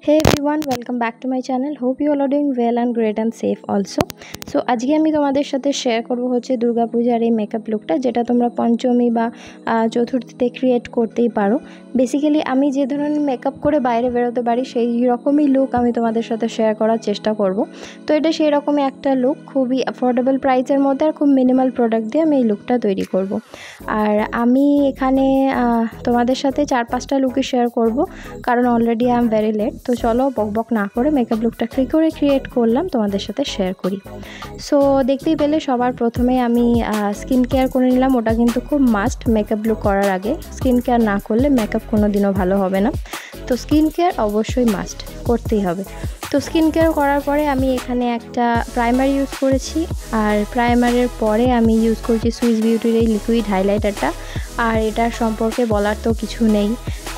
Hey everyone, welcome back to my channel. Hope you all are doing well and great and safe also. So আজকে আমি তোমাদের সাথে share করব হচ্ছে দুর্গাপূজার এই মেকআপ লুকটা, যেটা তোমরা পঞ্চমী বা চতুর্থীতে ক্রিয়েট করতেই পারো। বেসিক্যালি আমি যে ধরনের মেকআপ করে বাইরে বেরোতে পারি সেই রকমই লুক আমি তোমাদের সাথে শেয়ার করার চেষ্টা করব। তো এটা সেই রকমই একটা লুক, খুবই অ্যাফোর্ডেবল প্রাইসের মধ্যে আর খুব মিনিমাল প্রোডাক্ট দিয়ে আমি এই লুকটা তৈরি করব। আর আমি এখানে তোমাদের সাথে 4-5টা লুকই শেয়ার করব, কারণ already I am very late. তো চলো বকবক না করে মেকআপ লুকটা কী করে ক্রিয়েট করলাম তোমাদের সাথে শেয়ার করি। সো দেখতেই পেলে সবার প্রথমে আমি স্কিন কেয়ার করে নিলাম। ওটা কিন্তু খুব মাস্ট মেকআপ লুক করার আগে। স্কিন কেয়ার না করলে মেকআপ কোনো দিনও ভালো হবে না। তো স্কিন কেয়ার অবশ্যই মাস্ট করতেই হবে। তো স্কিন কেয়ার করার পরে আমি এখানে একটা প্রাইমার ইউজ করেছি, আর প্রাইমারের পরে আমি ইউজ করেছি সুইস বিউটির এই লিকুইড হাইলাইটারটা। আর এটার সম্পর্কে বলার তো কিছু নেই,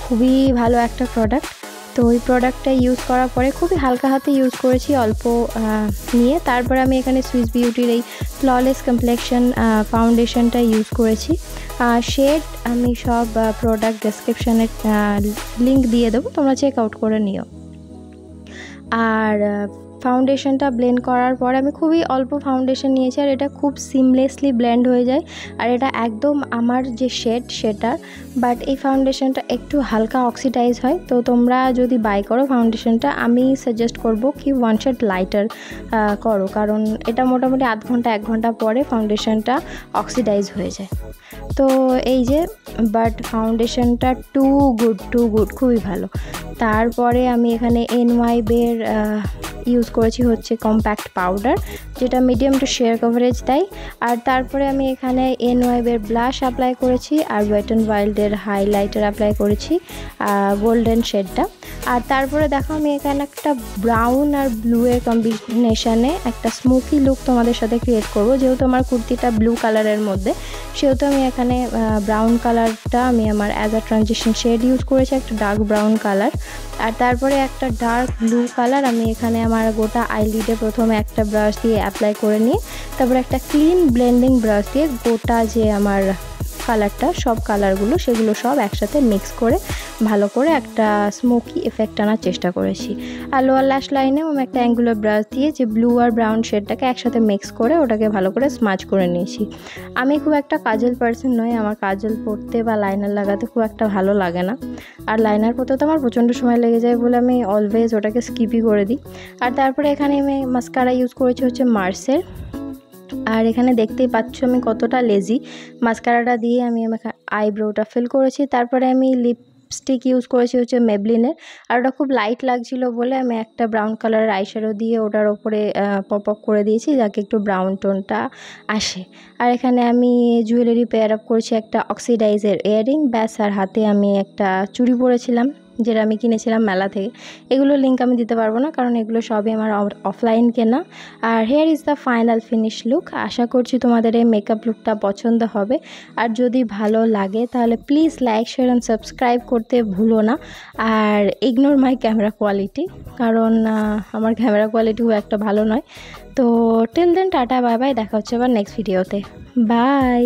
খুবই ভালো একটা প্রোডাক্ট। তো ওই প্রোডাক্টটা ইউজ করার পরে খুবই হালকা হাতে ইউজ করেছি, অল্প নিয়ে। তারপরে আমি এখানে সুইস বিউটির এই ফ্ললেস কমপ্লেকশন ফাউন্ডেশনটা ইউজ করেছি। শেড আমি সব প্রোডাক্ট ডেসক্রিপশানে লিঙ্ক দিয়ে দেবো, তোমরা চেক আউট করে নিও। আর ফাউন্ডেশনটা ব্লেন্ড করার পরে আমি খুবই অল্প ফাউন্ডেশন নিয়েছি, আর এটা খুব সিমলেসলি ব্লেন্ড হয়ে যায়। আর এটা একদম আমার যে শেড সেটার, বাট এই ফাউন্ডেশনটা একটু হালকা অক্সিডাইজ হয়। তো তোমরা যদি বাই করো ফাউন্ডেশনটা, আমি সাজেস্ট করব কি 1 শেড লাইটার করো, কারণ এটা মোটামুটি আধ ঘন্টা 1 ঘন্টা পরে ফাউন্ডেশনটা অক্সিডাইজ হয়ে যায়। তো এই যে, বাট ফাউন্ডেশনটা টু গুড, খুবই ভালো। তারপরে আমি এখানে এনওয়াইবের ইউজ করেছি হচ্ছে কম্প্যাক্ট পাউডার, যেটা মিডিয়াম টু শেয়ার কভারেজ দেয়। আর তারপরে আমি এখানে এনওয়াইবের ব্লাশ অ্যাপ্লাই করেছি, আর ওয়েট অ্যান্ড ওয়াইল্ডের হাইলাইটার অ্যাপ্লাই করেছি গোল্ডেন শেডটা। আর তারপরে দেখো আমি এখানে একটা ব্রাউন আর ব্লুয়ের কম্বিনেশানে একটা স্মোকি লুক তোমাদের সাথে ক্রিয়েট করব। যেহেতু আমার কুর্তিটা ব্লু কালারের মধ্যে, সেহেতু আমি এখানে ব্রাউন কালারটা আমি আমার as a transition shade use করেছি, একটা ডার্ক ব্রাউন কালার। আর তারপরে একটা ডার্ক ব্লু কালার আমি এখানে আমার গোটা আইলিডে প্রথমে একটা ব্রাশ দিয়ে অ্যাপ্লাই করে নিয়ে, তারপরে একটা ক্লিন ব্লেন্ডিং ব্রাশ দিয়ে গোটা যে আমার কালারটা, সব কালারগুলো সেগুলো সব একসাথে মিক্স করে ভালো করে একটা স্মোকি এফেক্ট আনার চেষ্টা করেছি। আর লোয়ার ল্যাশ লাইনেও আমি একটা অ্যাঙ্গুলার ব্রাশ দিয়ে যে ব্লু আর ব্রাউন শেডটাকে একসাথে মিক্স করে ওটাকে ভালো করে স্মাচ করে নিয়েছি। আমি খুব একটা কাজল পার্সন নই, আমার কাজল পরতে বা লাইনার লাগাতে খুব একটা ভালো লাগে না। আর লাইনার পরতে তো আমার প্রচণ্ড সময় লেগে যায় বলে আমি অলওয়েজ ওটাকে স্কিপই করে দিই। আর তারপরে এখানে আমি মাস্কারা ইউজ করেছি হচ্ছে মার্সের। আর এখানে দেখতেই পাচ্ছ আমি কতটা লেজি। মাস্কারাটা দিয়ে আমি আইব্রোটা ফিল করেছি। তারপরে আমি লিপস্টিক ইউজ করেছি হচ্ছে মেবলিনের, আর ওটা খুব লাইট লাগছিল বলে আমি একটা ব্রাউন কালারের আইশ্যাডো দিয়ে ওটার ওপরে পপ আপ করে দিয়েছি, যাকে একটু ব্রাউন টোনটা আসে। আর এখানে আমি জুয়েলারি পেয়ার আপ করেছি একটা অক্সিডাইজের ইয়াররিং, ব্যাস। আর হাতে আমি একটা চুড়ি পরেছিলাম, যেটা আমি কিনেছিলাম মেলা থেকে। এগুলো লিঙ্ক আমি দিতে পারবো না, কারণ এগুলো সবই আমার অফলাইন কেনা। আর here is the final finish look. আশা করছি তোমাদের এই মেকআপ লুকটা পছন্দ হবে। আর যদি ভালো লাগে তাহলে please like, share and subscribe করতে ভুলো না। আর ইগনোর মাই ক্যামেরা কোয়ালিটি, কারণ আমার ক্যামেরা কোয়ালিটি খুব একটা ভালো নয়। তো till then ta ta, bye bye, দেখা হচ্ছে আবার নেক্সট ভিডিওতে। বাই।